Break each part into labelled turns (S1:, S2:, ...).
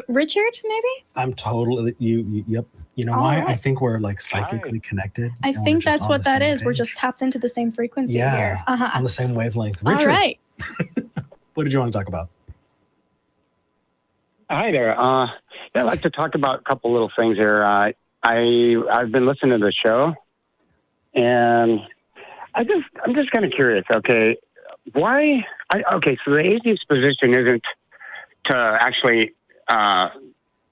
S1: Richard, maybe?
S2: I'm totally, yep. You know
S1: All
S2: why?
S1: right.
S2: I think we're like psychically connected.
S1: I
S2: and we're
S1: think
S2: just
S1: that's
S2: on
S1: what
S2: the
S1: that
S2: same
S1: is. We're
S2: page.
S1: just tapped into the same frequency
S2: Yeah,
S1: here.
S2: on the same wavelength. Richard,
S1: All right.
S2: what did you want to talk about?
S3: Hi there. I'd like to talk about a couple little things here. I've been listening to the show, and I'm just kind of curious. Okay, why? So the atheist position isn't to actually.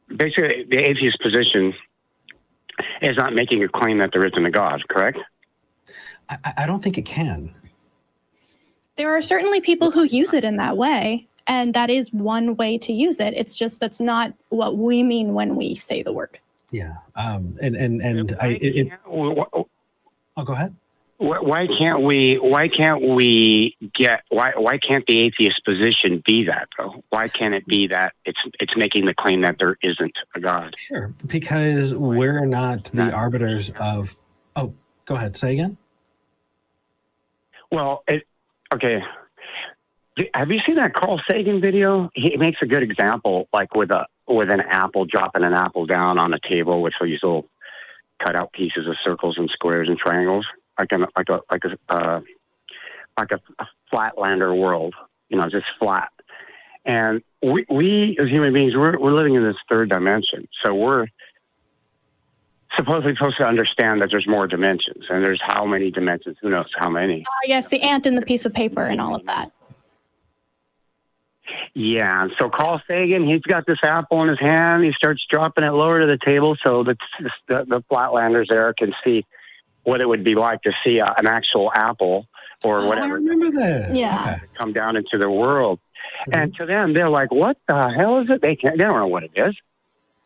S3: Basically, the atheist position is not making a claim that there isn't a God. Correct?
S2: I don't think it can.
S1: There are certainly people who use it in that way, and that is one way to use it. It's just that's not what we mean when we say the word.
S2: Yeah. Oh, go ahead.
S3: Why can't the atheist position be that though? Why can't it be that it's making the claim that there isn't a God?
S2: Sure, because we're not the arbiters of. Oh, go ahead. Say again.
S3: Well, okay. Have you seen that Carl Sagan video? He makes a good example, like with an apple, dropping an apple down on a table with these little cut out pieces of circles and squares and triangles, like a flatlander world, just flat. And we as human beings, we're living in this third dimension. So we're supposedly supposed to understand that there's more dimensions, and there's how many dimensions? Who knows how many?
S1: Yes, the ant and the piece of paper and all of that.
S3: Yeah, so Carl Sagan, he's got this apple in his hand. He starts dropping it lower to the table so that the flatlanders there can see what it would be like to see an actual apple or whatever.
S2: I remember this.
S1: Yeah.
S2: Okay.
S3: Come down into the world.
S2: Mm-hmm.
S3: And to them, they're like, what the hell is it? They don't know what it is.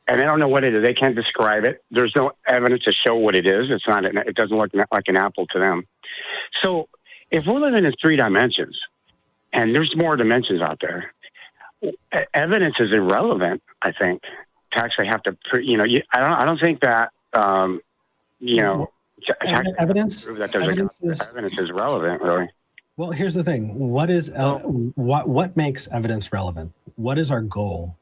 S3: And they don't know what it is. They can't describe it. There's no evidence to show what it is. It doesn't look like an apple to them. So if we're living in three dimensions, and there's more dimensions out there, evidence is irrelevant, I think, to actually have to, I don't think that,
S2: evidence
S3: prove that there's evidence is relevant, really.
S2: Well, here's the thing. What makes evidence relevant? What is our goal?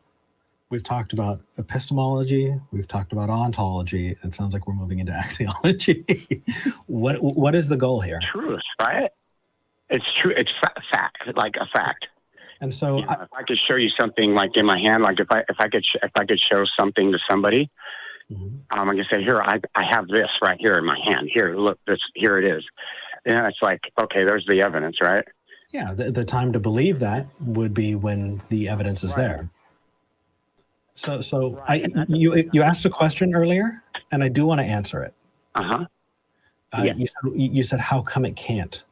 S2: We've talked about epistemology. We've talked about ontology. It sounds like we're moving into axiology. What is the goal here?
S3: Truth, right? It's true. It's fact, like a fact.
S2: And so,
S3: if I could show you something like in my hand, like if I could show something to somebody,
S2: mm-hmm.
S3: I can say, here, I have this right here in my hand. Here, look, here it is. And it's like, okay, there's the evidence, right?
S2: Yeah, the time to believe that would be when the evidence is there. So right. You asked a question earlier, and I do want to answer it.
S3: Yeah.
S2: You said how come it can't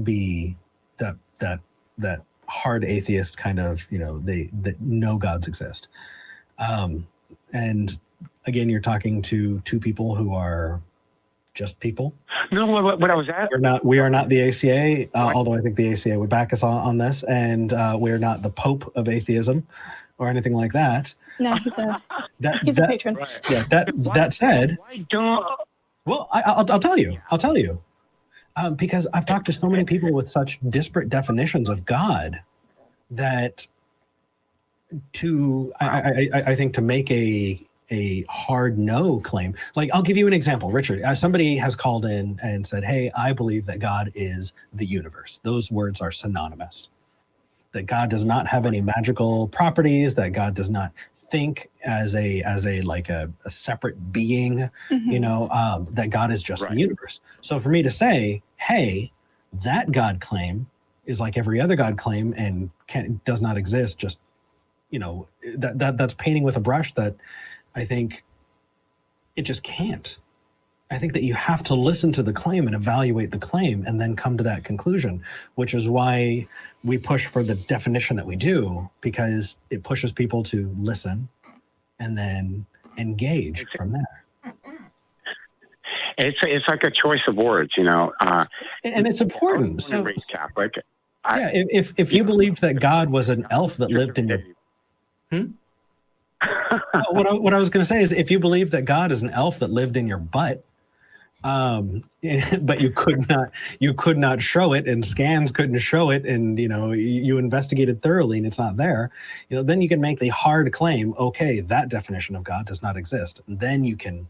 S2: be that hard atheist kind of, that no gods exist. And again, you're talking to two people who are just people.
S3: No, what I was at.
S2: We are not the ACA, although I think the ACA would back us on this, and we're not the Pope of atheism or anything like that.
S1: No, he's a patron.
S3: Right.
S2: Yeah. That said, well, I'll tell you. Because I've talked to so many people with such disparate definitions of God that I think to make a hard no claim, like I'll give you an example, Richard. Somebody has called in and said, hey, I believe that God is the universe. Those words are synonymous. That God does not have any magical properties, that God does not think as a separate being,
S1: Mm-hmm.
S2: that God is just
S3: right.
S2: the universe. So for me to say, hey, that God claim is like every other God claim and does not exist, just, that's painting with a brush that I think it just can't. I think that you have to listen to the claim and evaluate the claim and then come to that conclusion, which is why we push for the definition that we do, because it pushes people to listen and then engage from there.
S3: It's like a choice of words,
S2: and it's important. So,
S3: raised Catholic.
S2: If you believed that God was an elf that lived in your... What I was going to say is, if you believe that God is an elf that lived in your butt, But you could not show it, and scans couldn't show it, and you investigated thoroughly and it's not there. Then you can make the hard claim, okay, that definition of God does not exist, and then you can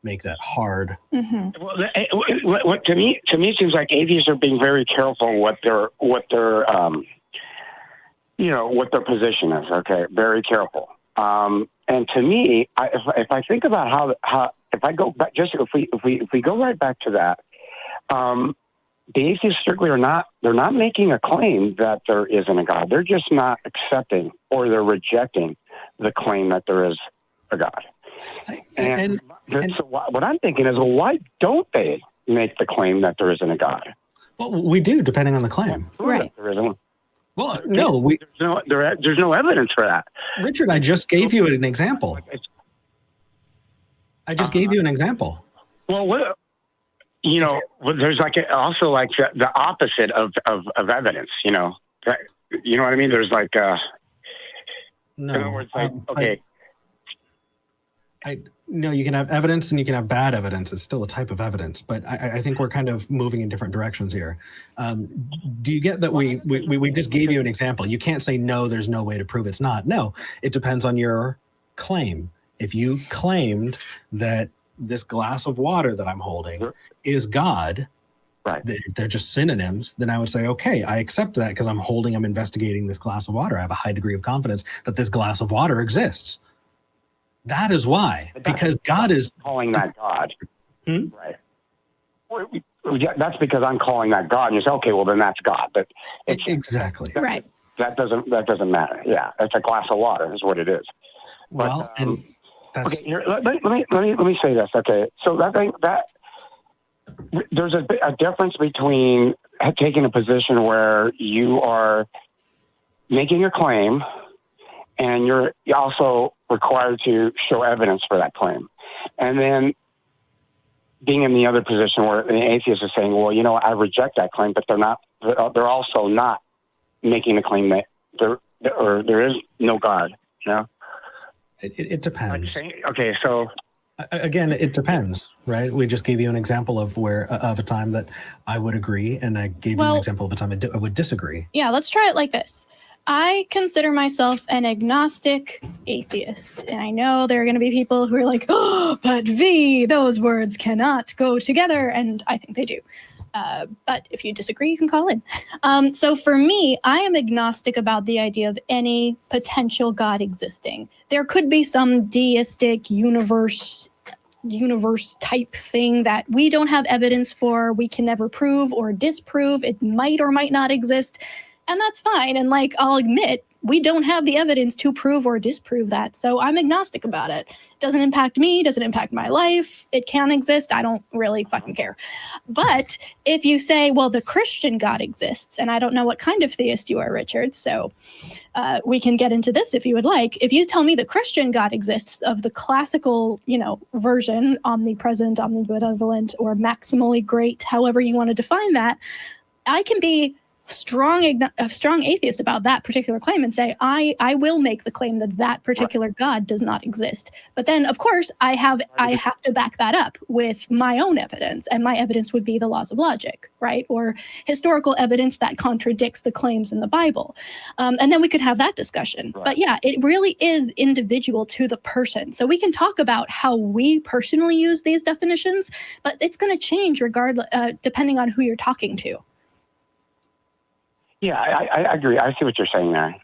S2: make that hard.
S1: Mm-hmm.
S3: Well, to me it seems like atheists are being very careful in what their what their position is. Okay, very careful. And to me, if I think about how if I go back, just if we go right back to that, the atheists strictly they're not making a claim that there isn't a God. They're just not accepting, or they're rejecting the claim that there is a God. And so what I'm thinking is, well, why don't they make the claim that there isn't a God?
S2: Well, we do, depending on the claim.
S1: Right.
S3: There isn't one.
S2: Well, no,
S3: there's no evidence for that.
S2: Richard, I just gave you an example. Well,
S3: there's also the opposite of evidence. You know what I mean? There's
S2: no.
S3: In other words, okay.
S2: No, you can have evidence and you can have bad evidence. It's still a type of evidence, but I think we're kind of moving in different directions here. Do you get that we just gave you an example? You can't say, no, there's no way to prove it's not. No, it depends on your claim. If you claimed that this glass of water that I'm holding is God,
S3: right?
S2: They're just synonyms, then I would say, okay, I accept that because I'm investigating this glass of water. I have a high degree of confidence that this glass of water exists. That is why, because God is
S3: calling that God.
S2: Right.
S3: That's because I'm calling that God, and you say, okay, well then that's God. But
S2: exactly
S1: right.
S3: That doesn't matter. Yeah, it's a glass of water, is what it is.
S2: Well,
S3: but,
S2: and that's
S3: okay. Here, let me say this. Okay, so that there's a difference between taking a position where you are making a claim, and you're also required to show evidence for that claim. And then being in the other position where the atheist is saying, well, I reject that claim, but they're also not making the claim that there is no God,
S2: It depends.
S3: Okay, so
S2: again, it depends, right? We just gave you an example of a time that I would agree, and I gave you an example of a time I would disagree.
S1: Yeah, let's try it like this. I consider myself an agnostic atheist. And I know there are going to be people who are like, oh, but those words cannot go together. And I think they do. But if you disagree, you can call in. So for me, I am agnostic about the idea of any potential God existing. There could be some deistic universe type thing that we don't have evidence for, we can never prove or disprove. It might or might not exist. And that's fine. And I'll admit, we don't have the evidence to prove or disprove that. So I'm agnostic about it. It doesn't impact me, doesn't impact my life. It can exist. I don't really fucking care. But if you say, well, the Christian God exists, and I don't know what kind of theist you are, Richard, so we can get into this if you would like. If you tell me the Christian God exists of the classical, version, omnipresent, omnibenevolent, or maximally great, however you want to define that, I can be a strong atheist about that particular claim and say, I will make the claim that particular God does not exist. But then, of course, I have to back that up with my own evidence, and my evidence would be the laws of logic, right? Or historical evidence that contradicts the claims in the Bible. And then we could have that discussion. Right. But yeah, it really is individual to the person. So we can talk about how we personally use these definitions, but it's going to change regardless, depending on who you're talking to.
S3: Yeah, I agree. I see what you're saying there.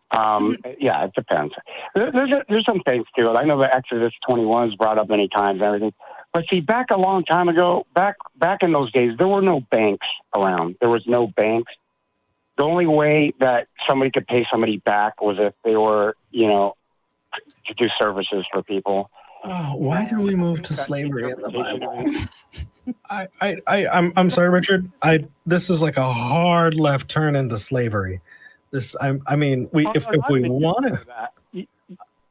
S3: Yeah, it depends. There's some things to it. I know that Exodus 21 is brought up many times and everything. But see, back a long time ago, back in those days, there were no banks around. There was no banks. The only way that somebody could pay somebody back was if they were, to do services for people.
S2: Oh, why did we move to slavery in the Bible? I'm sorry, Richard. This is like a hard left turn into slavery. If we want to.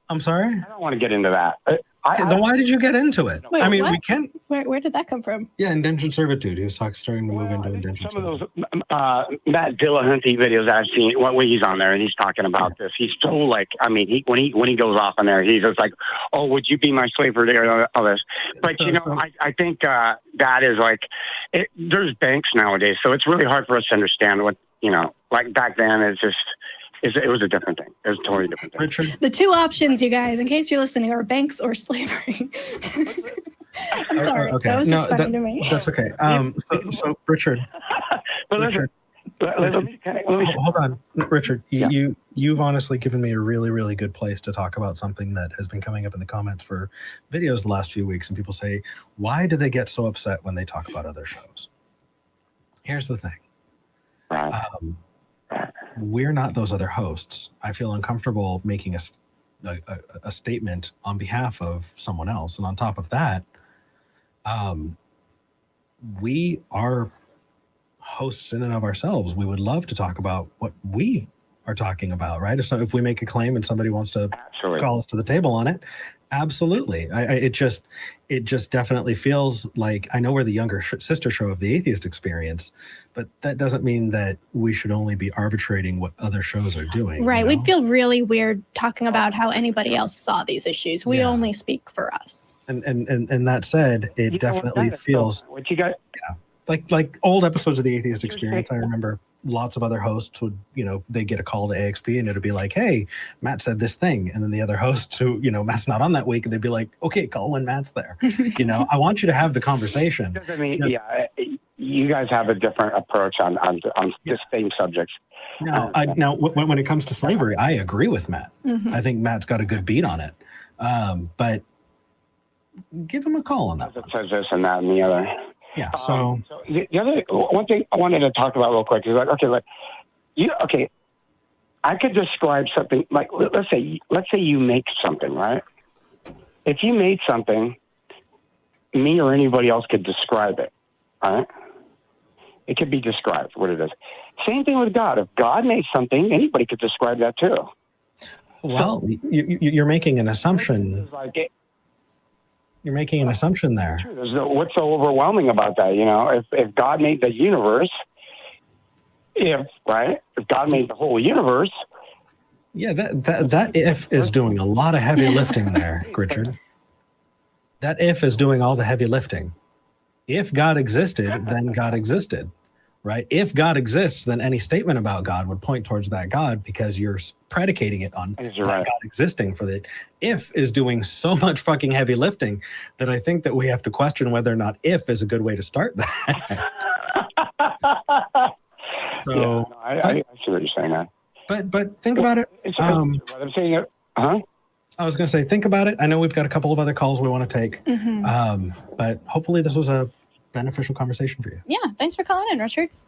S2: I'm sorry.
S3: I don't want to get into that.
S2: Then why did you get into it?
S1: Wait,
S2: we
S1: what?
S2: can.
S1: Where did that come from?
S2: Yeah, indentured servitude. He was starting to move into
S3: I think
S2: indentured
S3: some
S2: servitude.
S3: of those Matt Dillahunty videos I've seen, when he's on there and he's talking about this, he's so like, I mean, when he goes off on there, he's just like, oh, would you be my slave for all this? But I think that is like, there's banks nowadays, so it's really hard for us to understand what like back then. It was a different thing. It was a totally different thing.
S2: Richard?
S1: The two options, you guys, in case you're listening, are banks or slavery. I'm sorry.
S2: Okay.
S1: That was just funny to me.
S2: That's okay. So Richard.
S3: But
S2: Richard,
S3: let me
S2: hold on. Richard, you've honestly given me a really, really good place to talk about something that has been coming up in the comments for videos the last few weeks. And people say, why do they get so upset when they talk about other shows? Here's the thing. We're not those other hosts. I feel uncomfortable making a statement on behalf of someone else. And on top of that, we are hosts in and of ourselves. We would love to talk about what we are talking about, right? So if we make a claim and somebody wants to call us to the table on it, absolutely. It just definitely feels like, I know we're the younger sister show of the Atheist Experience, but that doesn't mean that we should only be arbitrating what other shows are doing.
S1: Right. We'd feel really weird talking about how anybody else saw these issues. We only speak for us. And
S2: that said, it definitely feels
S3: what you got.
S2: Yeah. Like old episodes of the Atheist Experience. I remember lots of other hosts would, they get a call to AXP and it'd be like, hey, Matt said this thing. And then the other hosts who, Matt's not on that week, and they'd be like, okay, call when Matt's there. I want you to have the conversation.
S3: I mean, you guys have a different approach on the same subjects.
S2: Now, when it comes to slavery, I agree with Matt.
S1: Mm-hmm.
S2: I think Matt's got a good beat on it. But give him a call on that.
S3: It says this and that and the other.
S2: Yeah. So
S3: the other one thing I wanted to talk about real quick is I could describe something like, let's say you make something, right? If you made something, me or anybody else could describe it, right? It could be described what it is. Same thing with God. If God made something, anybody could describe that too.
S2: Well, you're making an assumption. You're making an assumption there.
S3: What's so overwhelming about that? If God made the universe, if God made the whole universe.
S2: Yeah, that if is doing a lot of heavy lifting there, Richard. That if is doing all the heavy lifting. If God existed, then God existed, right? If God exists, then any statement about God would point towards that God, because you're predicating it on that God existing. For the if is doing so much fucking heavy lifting that I think that we have to question whether or not if is a good way to start that. So
S3: I see what you're saying now.
S2: But think about it.
S3: I'm saying it.
S2: I was going to say, think about it. I know we've got a couple of other calls we want to take, but hopefully this was a beneficial conversation for you.
S1: Yeah. Thanks for calling in, Richard.